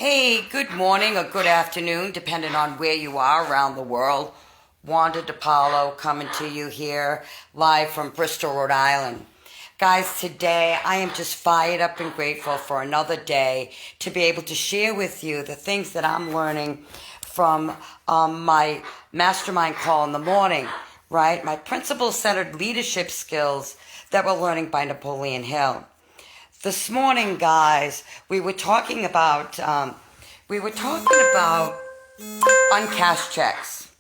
Hey, good morning or good afternoon, depending on where you are around the world. Wanda DiPaolo coming to you here live from Bristol, Rhode Island. Guys, today I am just fired up and grateful for another day to be able to share with you the things that I'm learning from my mastermind call in the morning, right? My principle-centered leadership skills that we're learning by Napoleon Hill. This morning, guys, we were talking about uncashed checks.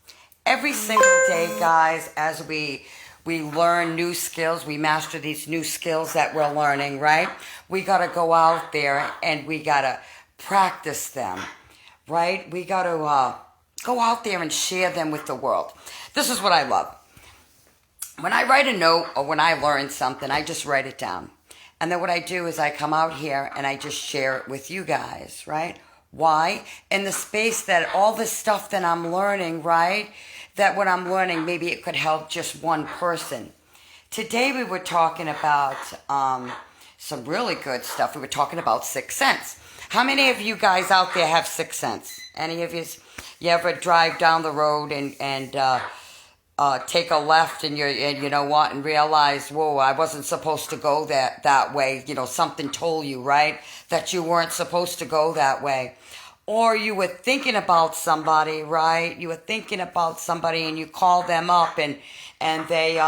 Every single day, guys, as we learn new skills, we master these new skills that we're learning, right? We got to go out there and we got to practice them, right? We got to go out there and share them with the world. This is what I love. When I write a note or when I learn something, I just write it down. And then what I do is I come out here and I just share it with you guys, right? Why? In the space that all this stuff that I'm learning, right? That what I'm learning, maybe it could help just one person. Today we were talking about some really good stuff. We were talking about sixth sense. How many of you guys out there have sixth sense? Any of you ever drive down the road and take a left and you know what, and realize, whoa, I wasn't supposed to go that way. You know, something told you, right, that you weren't supposed to go that way. Or you were thinking about somebody, right? You were thinking about somebody and you called them up and they,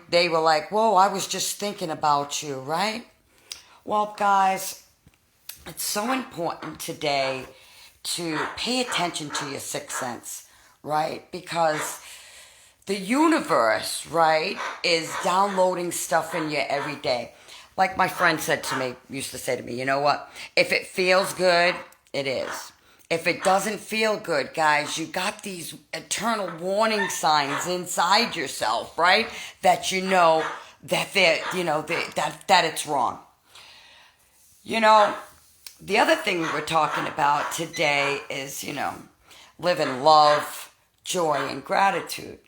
they were like, whoa, I was just thinking about you, right? Well, guys, it's so important today to pay attention to your sixth sense, right? Because the universe, right, is downloading stuff in you every day. Like my friend used to say to me, you know what? If it feels good, it is. If it doesn't feel good, guys, you got these eternal warning signs inside yourself, right? That you know that that it's wrong. You know, the other thing we're talking about today is, live in love, joy, and gratitude.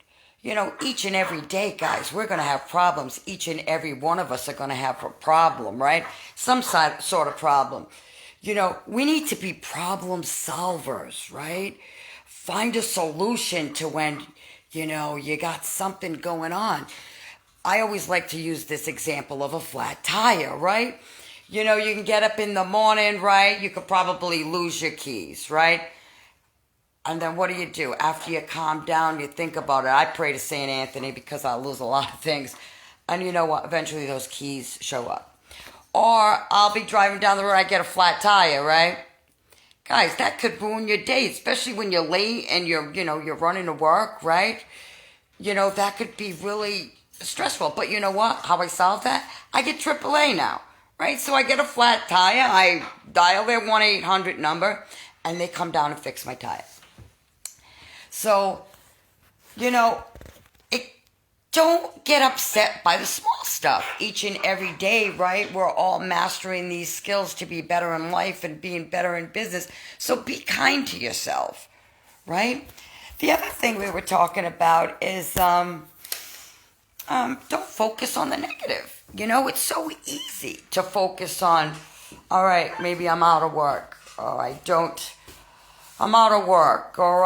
You know, each and every day, guys, we're going to have problems. Each and every one of us are going to have a problem, right? Some sort of problem. You know, we need to be problem solvers, right? Find a solution to when, you got something going on. I always like to use this example of a flat tire, right? You know, you can get up in the morning, right? You could probably lose your keys, right? And then what do? After you calm down, you think about it. I pray to St. Anthony because I lose a lot of things. And you know what? Eventually those keys show up. Or I'll be driving down the road, I get a flat tire, right? Guys, that could ruin your day, especially when you're late and you're running to work, right? That could be really stressful. But you know what? How I solve that? I get AAA now, right? So I get a flat tire, I dial their 1-800 number, and they come down and fix my tire. So, don't get upset by the small stuff each and every day, right? We're all mastering these skills to be better in life and being better in business. So be kind to yourself, right? The other thing we were talking about is don't focus on the negative. It's so easy to focus on, all right, maybe I'm out of work, or I'm out of work, or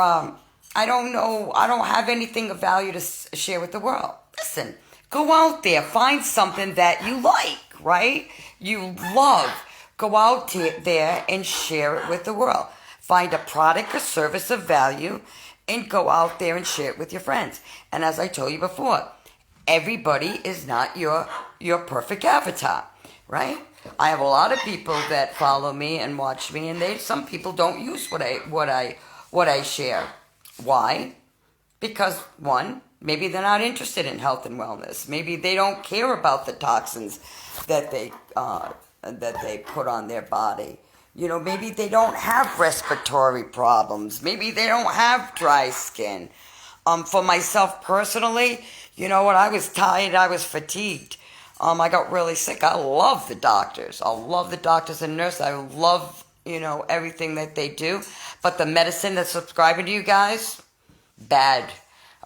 I don't know, I don't have anything of value to share with the world. Listen, go out there, find something that you like, right? You love. Go out there and share it with the world. Find a product or service of value and go out there and share it with your friends. And as I told you before, everybody is not your perfect avatar, right? I have a lot of people that follow me and watch me, and some people don't use what I share. Why? Because one, maybe they're not interested in health and wellness. Maybe they don't care about the toxins that they put on their body. Maybe they don't have respiratory problems. Maybe they don't have dry skin. For myself personally, you know what? I was tired. I was fatigued. I got really sick. I love the doctors. I love the doctors and nurses. I love everything that they do. But the medicine that's subscribing to you guys, bad.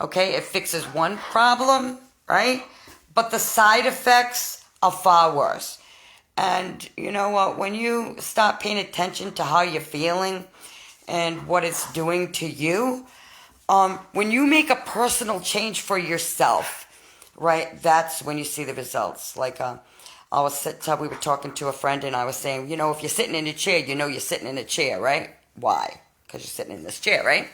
Okay, it fixes one problem, right? But the side effects are far worse. And you know what? When you start paying attention to how you're feeling and what it's doing to you, when you make a personal change for yourself, right? That's when you see the results. Like we were talking to a friend, and I was saying, if you're sitting in a chair, you're sitting in a chair, right? Why? Because you're sitting in this chair, right?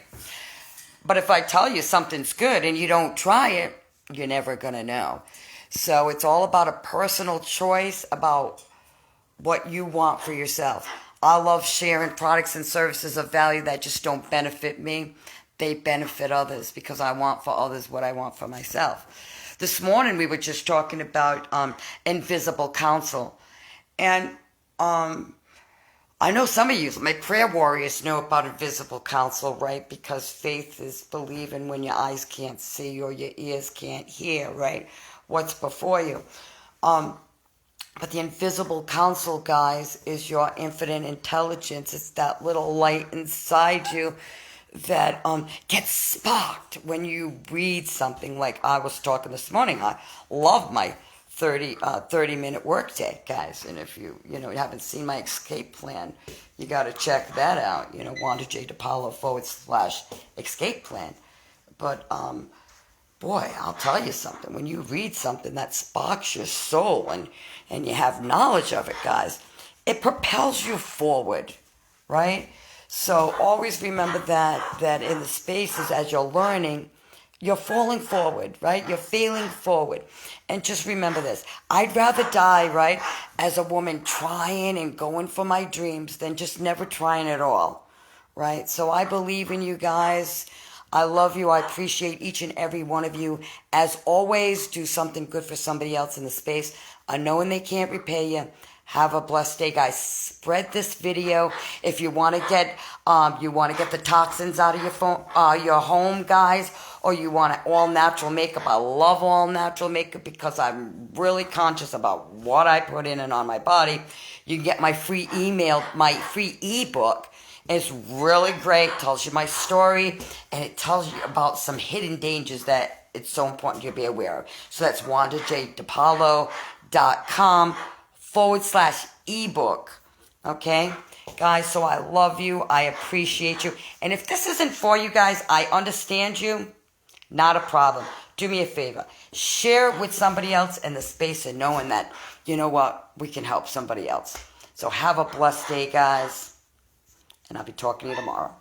But if I tell you something's good and you don't try it, you're never gonna know. So it's all about a personal choice about what you want for yourself. I love sharing products and services of value that just don't benefit me. They benefit others because I want for others what I want for myself. This morning we were just talking about invisible counsel. And I know some of you, my prayer warriors, know about invisible counsel, right? Because faith is believing when your eyes can't see or your ears can't hear, right? What's before you. But the invisible counsel, guys, is your infinite intelligence. It's that little light inside you that gets sparked when you read something. Like I was talking this morning, I love my 30-minute workday, guys. And if you haven't seen my escape plan, you got to check that out. Wanda J. DePaulo /escape plan. But boy, I'll tell you something. When you read something that sparks your soul and you have knowledge of it, guys, it propels you forward, right? So always remember that in the spaces as you're learning, you're falling forward, right? You're failing forward. And just remember this. I'd rather die, right, as a woman trying and going for my dreams than just never trying at all, right? So I believe in you guys. I love you. I appreciate each and every one of you. As always, do something good for somebody else in the space. Knowing they can't repay you. Have a blessed day, guys. Spread this video if you want to get the toxins out of your home, guys, or you want all natural makeup. I love all natural makeup because I'm really conscious about what I put in and on my body. You can get my free ebook. It's really great. Tells you my story, and it tells you about some hidden dangers that it's so important you be aware of. So that's wandajdepaulo.com/ebook. Okay, guys, so I love you. I appreciate you. And if this isn't for you guys, I understand you. Not a problem. Do me a favor. Share it with somebody else in the space and knowing that, we can help somebody else. So have a blessed day, guys. And I'll be talking to you tomorrow.